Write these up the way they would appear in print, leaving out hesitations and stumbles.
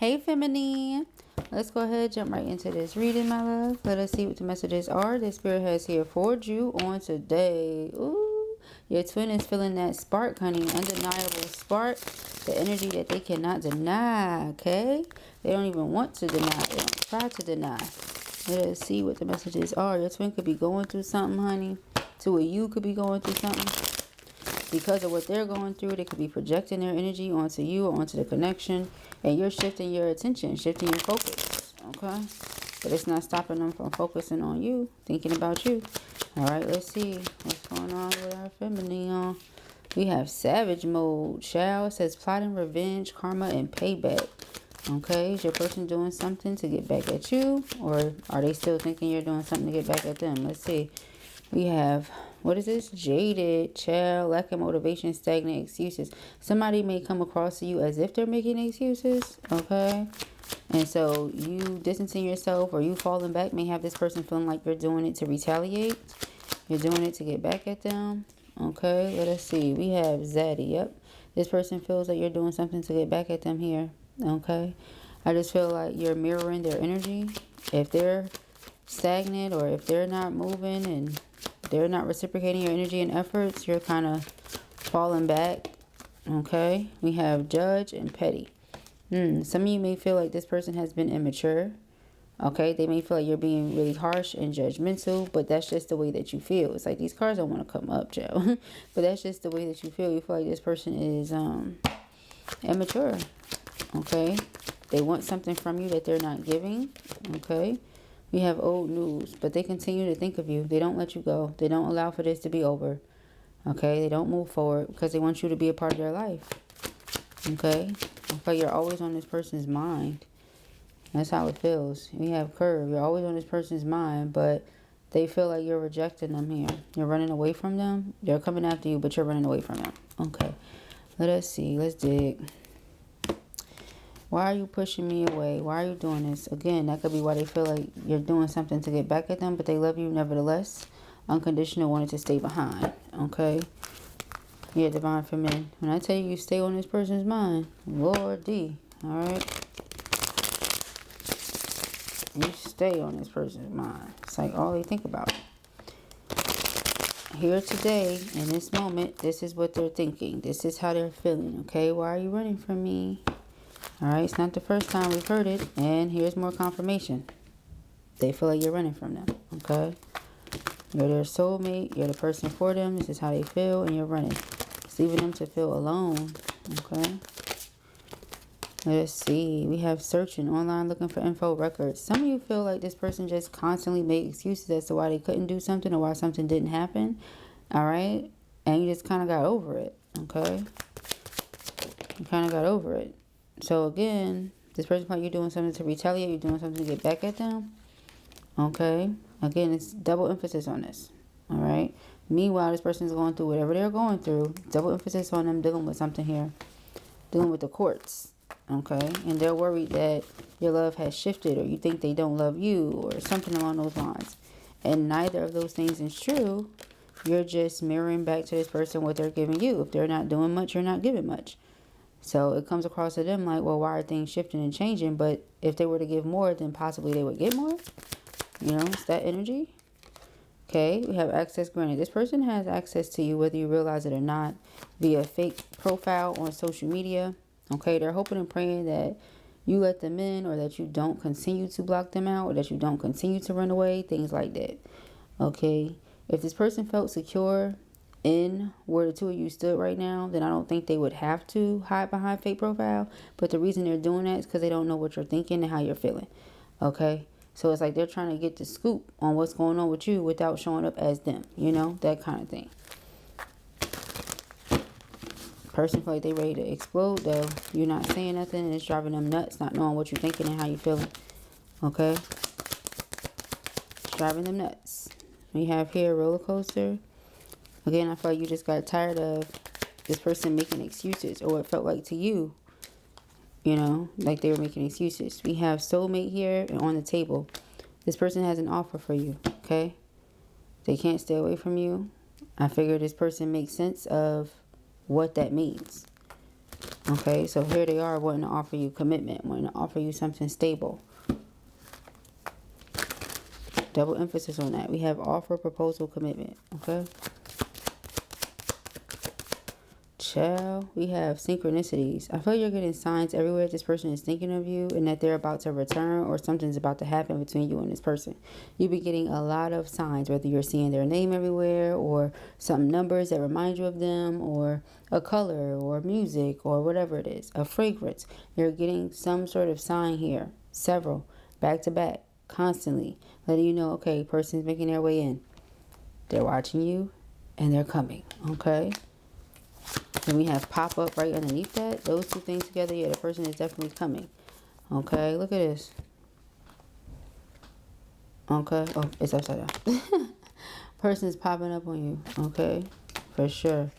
Hey feminine, let's go ahead, jump right into this reading, my love. Let us see what the messages are that Spirit has here for you on today. Ooh, your twin is feeling that spark, honey. Undeniable spark. The energy that they cannot deny, okay? They don't even want to deny. They don't try to deny. Let us see what the messages are. Your twin could be going through something, honey. Two of you could be going through something. Because of what they're going through, they could be projecting their energy onto you or onto the connection. And you're shifting your attention, shifting your focus, okay? But it's not stopping them from focusing on you, thinking about you. All right, let's see what's going on with our feminine. We have savage mode. Child says plotting revenge, karma, and payback. Okay, is your person doing something to get back at you? Or are they still thinking you're doing something to get back at them? Let's see. We have, what is this? Jaded, child, lack of motivation, stagnant, excuses. Somebody may come across to you as if they're making excuses, okay? And so you distancing yourself or you falling back may have this person feeling like you're doing it to retaliate. You're doing it to get back at them, okay? Let us see. We have Zaddy, yep. This person feels like you're doing something to get back at them here, okay? I just feel like you're mirroring their energy. If they're stagnant or if they're not moving and they're not reciprocating your energy and efforts, you're kind of falling back, okay? We have judge and petty. Some of you may feel like this person has been immature, okay? They may feel like you're being really harsh and judgmental, but that's just the way that you feel. It's like these cards don't want to come up, Joe. But that's just the way that you feel. You feel like this person is immature, okay? They want something from you that they're not giving, okay? We have old news, but they continue to think of you. They don't let you go. They don't allow for this to be over. Okay? They don't move forward because they want you to be a part of their life. Okay? But you're always on this person's mind. That's how it feels. We have curve. You're always on this person's mind, but they feel like you're rejecting them here. You're running away from them. They're coming after you, but you're running away from them. Okay. Let us see. Let's dig. Why are you pushing me away? Why are you doing this? Again, that could be why they feel like you're doing something to get back at them, but they love you nevertheless. Unconditional, wanted to stay behind. Okay? Yeah, divine feminine. When I tell you, you stay on this person's mind, Lord D. Alright? You stay on this person's mind. It's like all they think about. Here today, in this moment, this is what they're thinking. This is how they're feeling. Okay? Why are you running from me? Alright, it's not the first time we've heard it. And here's more confirmation. They feel like you're running from them. Okay? You're their soulmate. You're the person for them. This is how they feel. And you're running. It's leaving them to feel alone. Okay? Let's see. We have searching online, looking for info records. Some of you feel like this person just constantly made excuses as to why they couldn't do something or why something didn't happen. Alright? And you just kind of got over it. Okay? You kind of got over it. So again, this person like you're doing something to retaliate, you're doing something to get back at them. Okay. Again, it's double emphasis on this. Alright. Meanwhile, this person is going through whatever they're going through. Double emphasis on them dealing with something here. Dealing with the courts. Okay. And they're worried that your love has shifted or you think they don't love you or something along those lines. And neither of those things is true. You're just mirroring back to this person what they're giving you. If they're not doing much, you're not giving much. So it comes across to them like, well, why are things shifting and changing? But if they were to give more, then possibly they would get more. You know, it's that energy. Okay, we have access granted. This person has access to you whether you realize it or not via fake profile on social media. Okay, they're hoping and praying that you let them in or that you don't continue to block them out or that you don't continue to run away, things like that. Okay, if this person felt secure in where the two of you stood right now, then I don't think they would have to hide behind fake profile. But the reason they're doing that is because they don't know what you're thinking and how you're feeling. Okay, so it's like they're trying to get the scoop on what's going on with you without showing up as them, you know, that kind of thing. Person feel like they ready to explode though. You're not saying nothing and it's driving them nuts, not knowing what you're thinking and how you're feeling. Okay, it's driving them nuts. We have here a roller coaster. Again, I feel like you just got tired of this person making excuses, or it felt like to you, you know, like they were making excuses. We have soulmate here and on the table. This person has an offer for you, okay? They can't stay away from you. I figure this person makes sense of what that means. Okay, so here they are wanting to offer you commitment, wanting to offer you something stable. Double emphasis on that. We have offer, proposal, commitment. Okay. Child, we have synchronicities. I feel you're getting signs everywhere this person is thinking of you and that they're about to return or something's about to happen between you and this person. You'll be getting a lot of signs, whether you're seeing their name everywhere or some numbers that remind you of them or a color or music or whatever it is, a fragrance. You're getting some sort of sign here, several, back to back, constantly, letting you know, okay, person's making their way in. They're watching you and they're coming, okay? Then we have pop up right underneath that. Those two things together, yeah, the person is definitely coming. Okay, look at this. Okay, oh, it's upside down. Person is popping up on you, okay, for sure.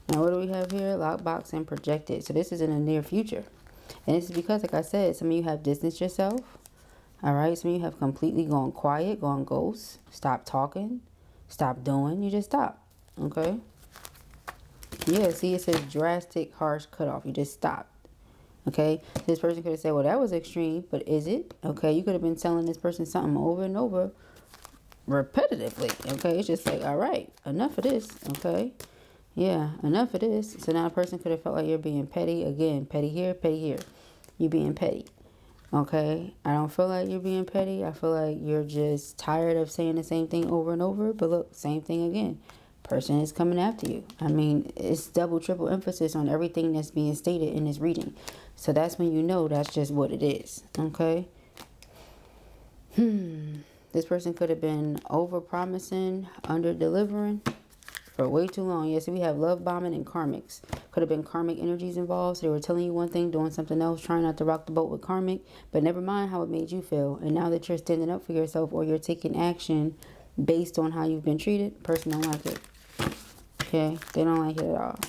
Now, what do we have here? Lockbox and projected. So this is in the near future. And this is because, like I said, some of you have distanced yourself. All right, some of you have completely gone quiet, gone ghost, stop talking, stop doing. You just stop, okay? Yeah, see, it says drastic, harsh cutoff. You just stopped. Okay? This person could have said, well, that was extreme, but is it? Okay, you could have been telling this person something over and over repetitively. Okay, it's just like, all right, enough of this. Okay? Yeah, enough of this. So now a person could have felt like you're being petty. Again, petty here, petty here. You being petty. Okay? I don't feel like you're being petty. I feel like you're just tired of saying the same thing over and over. But look, same thing again. Person is coming after you. I mean, it's double, triple emphasis on everything that's being stated in this reading. So that's when you know that's just what it is. Okay? This person could have been over-promising, under-delivering for way too long. Yes, we have love bombing and karmics. Could have been karmic energies involved. So they were telling you one thing, doing something else, trying not to rock the boat with karmic. But never mind how it made you feel. And now that you're standing up for yourself or you're taking action based on how you've been treated, person don't like it. Okay, they don't like it at all.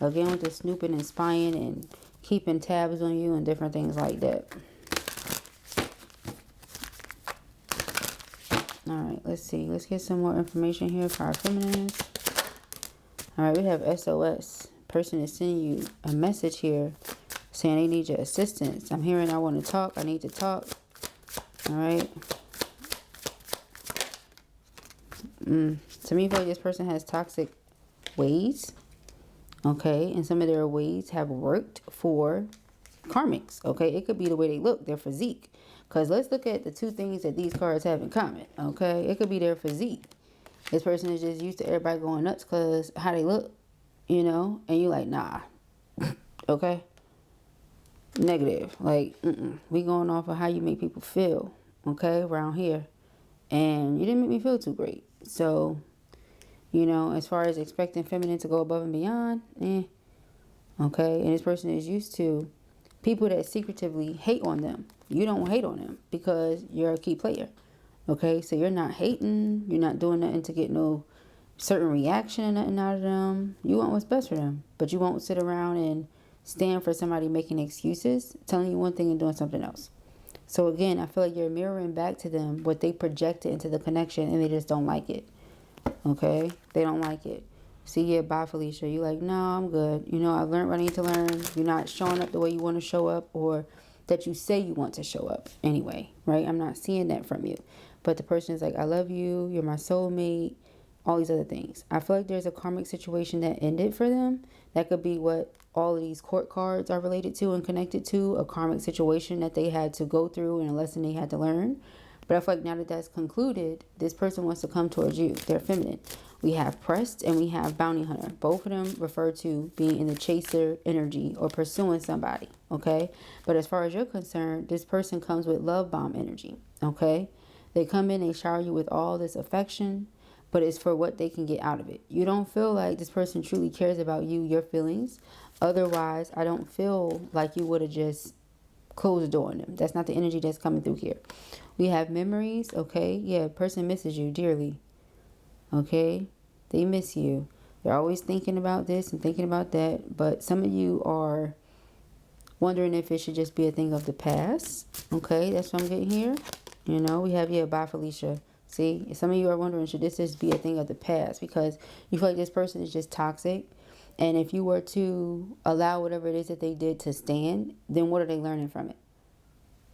Again, with the snooping and spying and keeping tabs on you and different things like that. All right, let's see. Let's get some more information here for our feminines. All right, we have SOS. Person is sending you a message here saying they need your assistance. I'm hearing I want to talk. I need to talk. All right. To me, feel like this person has toxic ways, okay, and some of their ways have worked for karmics, okay. It could be the way they look, their physique, because let's look at the two things that these cards have in common, okay. It could be their physique. This person is just used to everybody going nuts because how they look, you know, and you like, nah. Okay, negative, like we going off of how you make people feel, okay, around here, and you didn't make me feel too great. So, you know, as far as expecting feminine to go above and beyond, okay. And this person is used to people that secretively hate on them. You don't hate on them because you're a key player, okay. So you're not hating. You're not doing nothing to get no certain reaction or nothing out of them. You want what's best for them, but you won't sit around and stand for somebody making excuses, telling you one thing and doing something else. So again, I feel like you're mirroring back to them what they projected into the connection and they just don't like it. Okay? They don't like it. See, yeah, bye, Felicia. You like, no, I'm good. You know, I've learned what I need to learn. You're not showing up the way you want to show up or that you say you want to show up anyway, right? I'm not seeing that from you. But the person is like, I love you. You're my soulmate. All these other things. I feel like there's a karmic situation that ended for them. That could be what all of these court cards are related to and connected to. A karmic situation that they had to go through and a lesson they had to learn. But I feel like now that that's concluded, this person wants to come towards you. They're feminine. We have pressed and we have bounty hunter. Both of them refer to being in the chaser energy or pursuing somebody, okay? But as far as you're concerned, this person comes with love bomb energy, okay? They come in, they shower you with all this affection, but it's for what they can get out of it. You don't feel like this person truly cares about you, your feelings. Otherwise, I don't feel like you would have just closed the door on them. That's not the energy that's coming through here. We have memories, okay? Yeah, person misses you dearly, okay? They miss you. They're always thinking about this and thinking about that, but some of you are wondering if it should just be a thing of the past, okay? That's what I'm getting here. You know, we have, yeah, bye, Felicia. See, some of you are wondering, should this just be a thing of the past? Because you feel like this person is just toxic. And if you were to allow whatever it is that they did to stand, then what are they learning from it?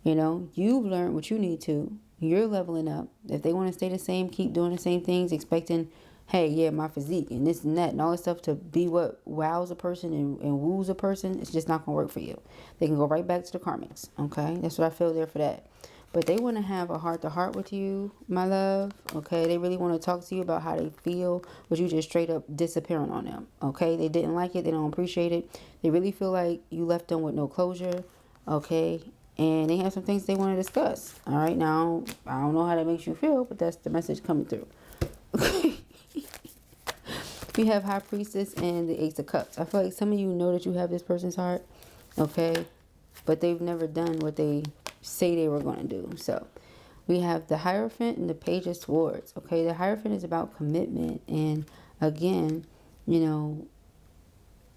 You know, you've learned what you need to. You're leveling up. If they want to stay the same, keep doing the same things, expecting, hey, yeah, my physique and this and that and all this stuff to be what wows a person and woos a person, it's just not going to work for you. They can go right back to the karmics, okay? That's what I feel there for that. But they want to have a heart-to-heart with you, my love, okay? They really want to talk to you about how they feel, but you just straight up disappearing on them, okay? They didn't like it. They don't appreciate it. They really feel like you left them with no closure, okay? And they have some things they want to discuss, all right? Now, I don't know how that makes you feel, but that's the message coming through. We have High Priestess and the Ace of Cups. I feel like some of you know that you have this person's heart, okay? But they've never done what they say they were going to do. So we have the Hierophant and the Page of Swords, okay? The Hierophant is about commitment and, again, you know,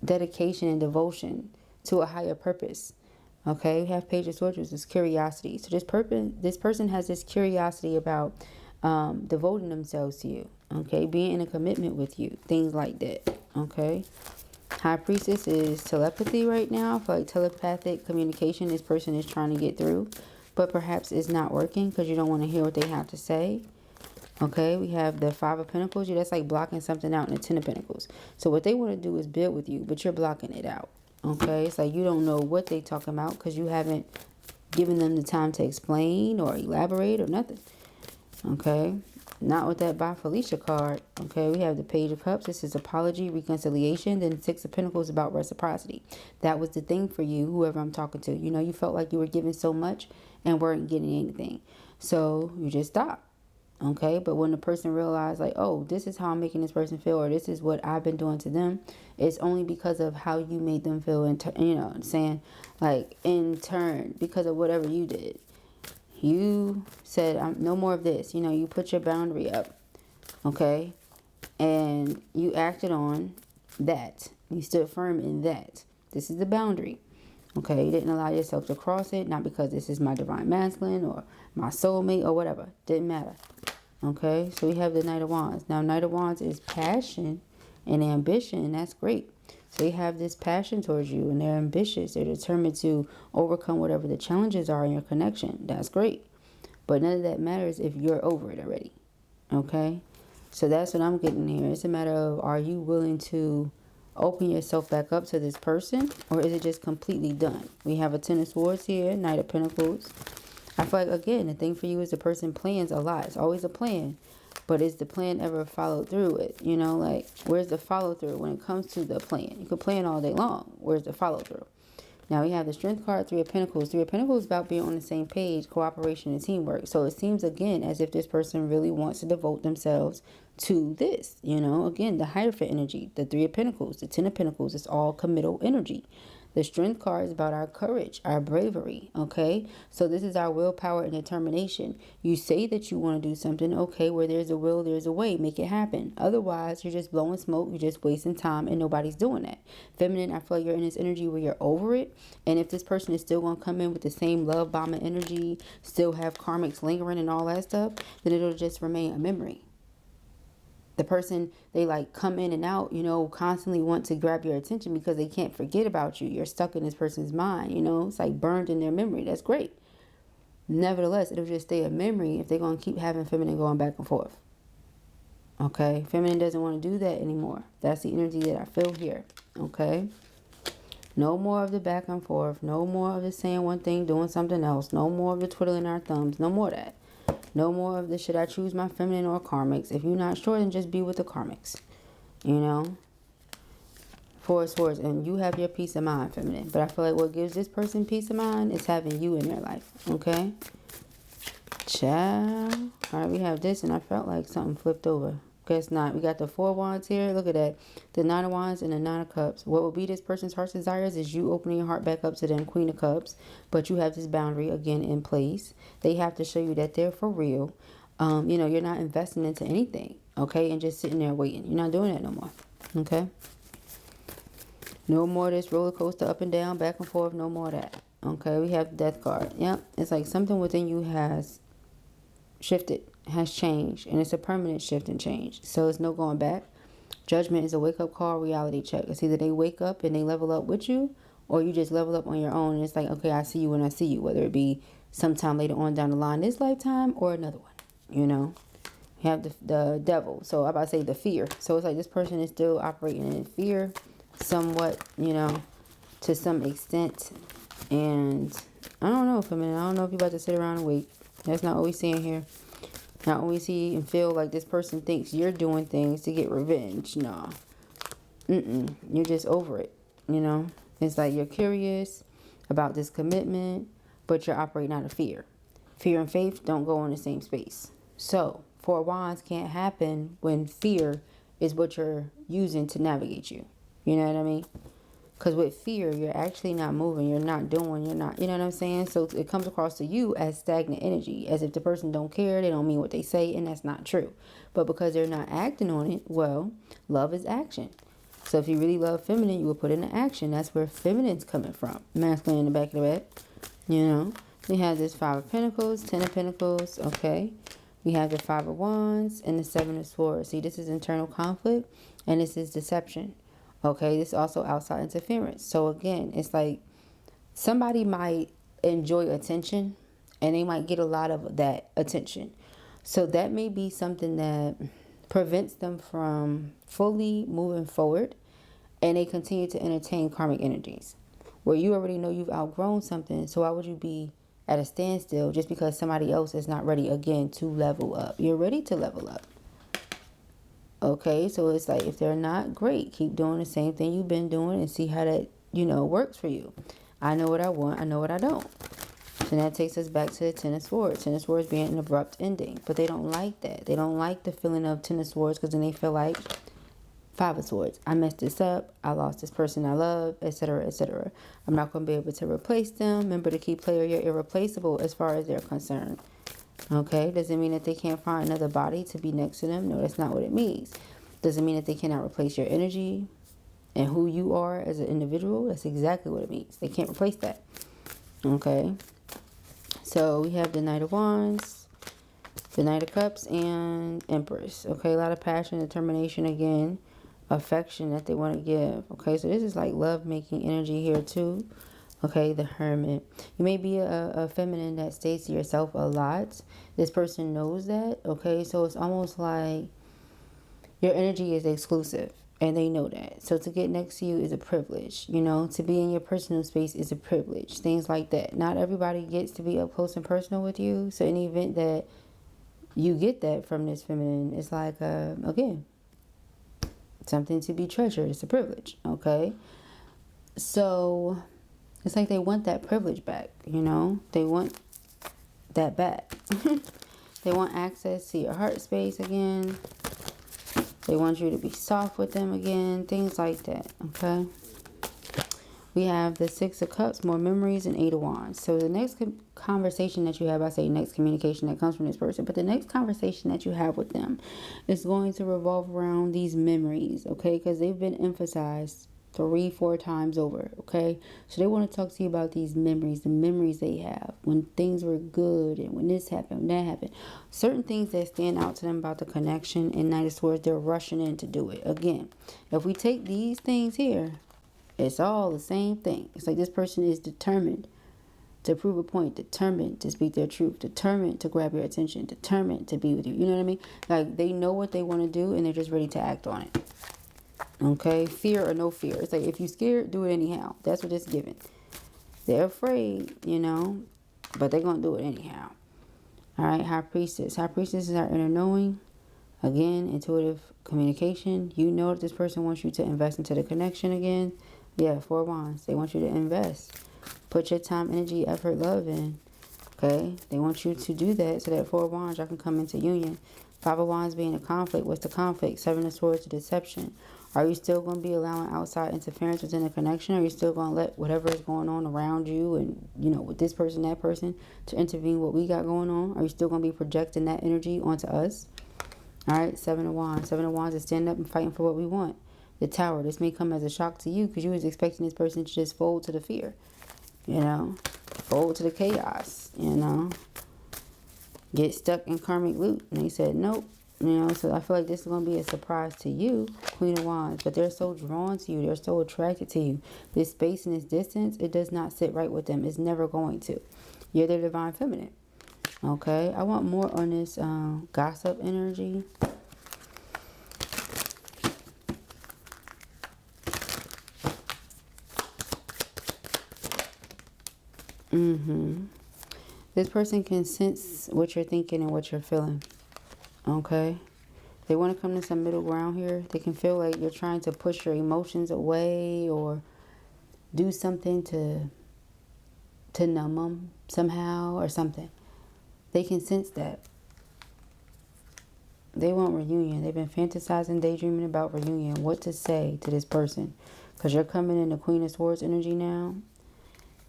dedication and devotion to a higher purpose, okay? We have Page of Swords, which is curiosity. So this person has this curiosity about devoting themselves to you, okay? Being in a commitment with you, things like that, okay? High Priestess is telepathy right now. I feel like telepathic communication this person is trying to get through, but perhaps it's not working because you don't want to hear what they have to say. Okay, we have the Five of Pentacles. Yeah, that's like blocking something out in the Ten of Pentacles. So what they want to do is build with you, but you're blocking it out. Okay, it's like you don't know what they talking about because you haven't given them the time to explain or elaborate or nothing. Okay, not with that By Felicia card. Okay, we have the Page of Cups. This is apology, reconciliation. Then Six of Pentacles about reciprocity. That was the thing for you, whoever I'm talking to. You know, you felt like you were giving so much and weren't getting anything. So you just stopped. Okay, but when the person realized like, oh, this is how I'm making this person feel, or this is what I've been doing to them, it's only because of how you made them feel, and you know what I'm saying, like in turn, because of whatever you did. You said, no more of this. You know, you put your boundary up, okay? And you acted on that. You stood firm in that. This is the boundary, okay? You didn't allow yourself to cross it, not because this is my divine masculine or my soulmate or whatever. Didn't matter, okay? So we have the Knight of Wands. Now, Knight of Wands is passion and ambition, and that's great. So they have this passion towards you, and they're ambitious. They're determined to overcome whatever the challenges are in your connection. That's great. But none of that matters if you're over it already. Okay? So that's what I'm getting here. It's a matter of, are you willing to open yourself back up to this person, or is it just completely done? We have a Ten of Swords here, Knight of Pentacles. I feel like, again, the thing for you is the person plans a lot. It's always a plan. But is the plan ever followed through with? You know, like, where's the follow through when it comes to the plan? You could plan all day long. Where's the follow through? Now we have the Strength card, Three of Pentacles. Three of Pentacles is about being on the same page, cooperation and teamwork. So it seems, again, as if this person really wants to devote themselves to this. You know, again, the Hierophant energy, the Three of Pentacles, the Ten of Pentacles, it's all committal energy. The Strength card is about our courage, our bravery, okay? So this is our willpower and determination. You say that you want to do something, okay, where there's a will, there's a way. Make it happen. Otherwise, you're just blowing smoke. You're just wasting time, and nobody's doing that. Feminine, I feel like you're in this energy where you're over it. And if this person is still going to come in with the same love bombing energy, still have karmics lingering and all that stuff, then it'll just remain a memory. The person, they like come in and out, you know, constantly want to grab your attention because they can't forget about you. You're stuck in this person's mind, you know, it's like burned in their memory. That's great. Nevertheless, it'll just stay a memory if they're going to keep having feminine going back and forth. Okay, feminine doesn't want to do that anymore. That's the energy that I feel here. Okay, no more of the back and forth. No more of the saying one thing, doing something else. No more of the twiddling our thumbs. No more of that. No more of the should I choose my feminine or karmics. If you're not sure, then just be with the karmics. You know? Four of Swords. And you have your peace of mind, feminine. But I feel like what gives this person peace of mind is having you in their life. Okay? Ciao. Alright, we have this, and I felt like something flipped over. Guess not. We got the Four of Wands here. Look at that. The Nine of Wands and the Nine of Cups. What will be this person's heart's desires is you opening your heart back up to them, Queen of Cups. But you have this boundary, again, in place. They have to show you that they're for real. You know, you're not investing into anything, okay? And just sitting there waiting. You're not doing that no more, okay? No more of this roller coaster up and down, back and forth. No more of that, okay? We have the Death card. Yep. It's like something within you has shifted, has changed, and it's a permanent shift and change. So it's no going back. Judgment is a wake-up call, reality check. It's either they wake up and they level up with you, or you just level up on your own. And it's like, okay, I see you when I see you, whether it be sometime later on down the line this lifetime or another one, you know. You have the devil. So I'm about to say the fear. So it's like this person is still operating in fear somewhat, you know, to some extent. And I don't know, feminine. I don't know if you're about to sit around and wait. That's not what we're seeing here. Not only see and feel like this person thinks you're doing things to get revenge. No. You're just over it, you know. It's like you're curious about this commitment, but you're operating out of fear. Fear and faith don't go in the same space. So, Four of Wands can't happen when fear is what you're using to navigate you. You know what I mean? Because with fear, you're actually not moving. You're not doing. You're not, you know what I'm saying? So it comes across to you as stagnant energy. As if the person don't care. They don't mean what they say. And that's not true. But because they're not acting on it, well, love is action. So if you really love feminine, you will put into action. That's where feminine's coming from. Masculine in the back of the bed. You know? We have this Five of Pentacles, Ten of Pentacles. Okay? We have the Five of Wands and the Seven of Swords. See, this is internal conflict. And this is deception. Okay, this is also outside interference. So again, it's like somebody might enjoy attention and they might get a lot of that attention. So that may be something that prevents them from fully moving forward, and they continue to entertain karmic energies where you already know you've outgrown something. So why would you be at a standstill just because somebody else is not ready again to level up? You're ready to level up. Okay, so it's like if they're not, great. Keep doing the same thing you've been doing and see how that, you know, works for you. I know what I want. I know what I don't. And that takes us back to the Ten of Swords. Ten of Swords being an abrupt ending. But they don't like that. They don't like the feeling of Ten of Swords because then they feel like Five of Swords. I messed this up. I lost this person I love, etc., etc. I'm not going to be able to replace them. Remember, the key player, you're irreplaceable as far as they're concerned. Okay, doesn't mean that they can't find another body to be next to them. No, that's not what it means. Doesn't mean that they cannot replace your energy and who you are as an individual. That's exactly what it means. They can't replace that. Okay, so we have the Knight of Wands, the Knight of Cups, and Empress. Okay, a lot of passion, determination again, affection that they want to give. Okay, so this is like love-making energy here too. Okay, the Hermit. You may be a feminine that stays to yourself a lot. This person knows that. Okay, so it's almost like your energy is exclusive and they know that. So to get next to you is a privilege. You know, to be in your personal space is a privilege. Things like that. Not everybody gets to be up close and personal with you. So in the event that you get that from this feminine, it's like, again, something to be treasured. It's a privilege. Okay, so it's like they want that privilege back, you know? They want that back. They want access to your heart space again. They want you to be soft with them again. Things like that, okay? We have the Six of Cups, more memories, and Eight of Wands. So the next conversation that you have, I say next communication that comes from this person, but the next conversation that you have with them is going to revolve around these memories, okay? Because they've been emphasized 3-4 times over, okay? So they want to talk to you about these memories, the memories they have when things were good and when this happened, when that happened. Certain things that stand out to them about the connection and Knight of Swords, they're rushing in to do it. Again, if we take these things here, it's all the same thing. It's like this person is determined to prove a point, determined to speak their truth, determined to grab your attention, determined to be with you. You know what I mean? Like they know what they want to do and they're just ready to act on it. Okay, fear or no fear. It's like if you're scared, do it anyhow. That's what it's given. They're afraid, you know, but they're going to do it anyhow. All right, High Priestess. High Priestess is our inner knowing. Again, intuitive communication. You know that this person wants you to invest into the connection again. Yeah, Four of Wands. They want you to invest. Put your time, energy, effort, love in. Okay, they want you to do that so that Four of Wands, y'all can come into union. Five of Wands being a conflict. What's the conflict? Seven of Swords, deception. Are you still going to be allowing outside interference within the connection? Or are you still going to let whatever is going on around you and, you know, with this person, that person, to intervene what we got going on? Are you still going to be projecting that energy onto us? All right, Seven of Wands. Seven of Wands is standing up and fighting for what we want. The Tower. This may come as a shock to you because you was expecting this person to just fold to the fear. You know, fold to the chaos, you know. Get stuck in karmic loop. And they said, nope, You know, so I feel like this is going to be a surprise to you, Queen of Wands. But they're so drawn to you. They're so attracted to you. This space and this distance, it does not sit right with them. It's never going to. You're their divine feminine. Okay, I want more on this gossip energy. This person can sense what you're thinking and what you're feeling. Okay, they want to come to some middle ground here. They can feel like you're trying to push your emotions away or do something to numb them somehow or something. They can sense that. They want reunion. They've been fantasizing, daydreaming about reunion. What to say to this person. Because you're coming in the Queen of Swords energy now.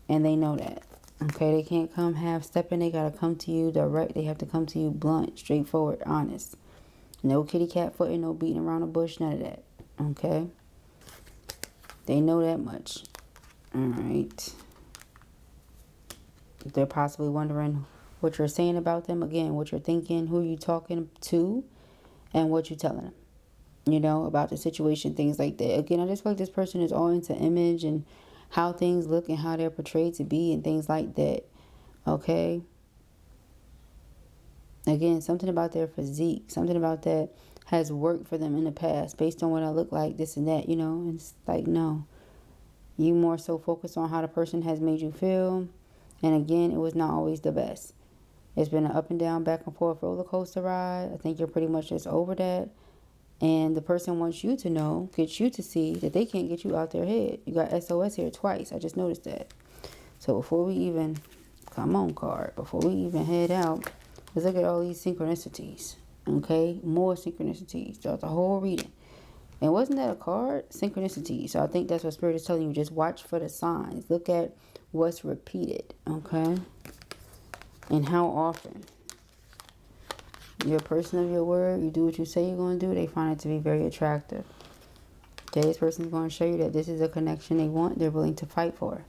And they know that. Okay, they can't come half-stepping. They got to come to you direct. They have to come to you blunt, straightforward, honest. No kitty cat footing, no beating around the bush, none of that. Okay? They know that much. Alright. They're possibly wondering what you're saying about them. Again, what you're thinking, who you're talking to, and what you're telling them. You know, about the situation, things like that. Again, I just feel like this person is all into image and how things look and how they're portrayed to be and things like that. Okay? Again, something about their physique, something about that has worked for them in the past based on what I look like, this and that, you know. And it's like, no. You more so focus on how the person has made you feel. And again, it was not always the best. It's been an up and down, back and forth roller coaster ride. I think you're pretty much just over that. And the person wants you to know, gets you to see that they can't get you out their head. You got SOS here twice. I just noticed that. So before we even, come on card, before we even head out, let's look at all these synchronicities. Okay? More synchronicities throughout the whole reading. And wasn't that a card? Synchronicity. So I think that's what Spirit is telling you. Just watch for the signs. Look at what's repeated. Okay? And how often. You're a person of your word. You do what you say you're going to do. They find it to be very attractive. Okay, this person's going to show you that this is a connection they want. They're willing to fight for.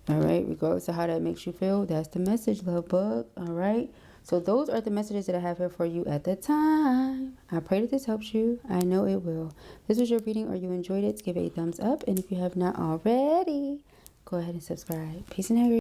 All right, regardless of how that makes you feel, that's the message, love bug. All right, so those are the messages that I have here for you at the time. I pray that this helps you. I know it will. This was your reading or you enjoyed it, give it a thumbs up. And if you have not already, go ahead and subscribe. Peace and hair.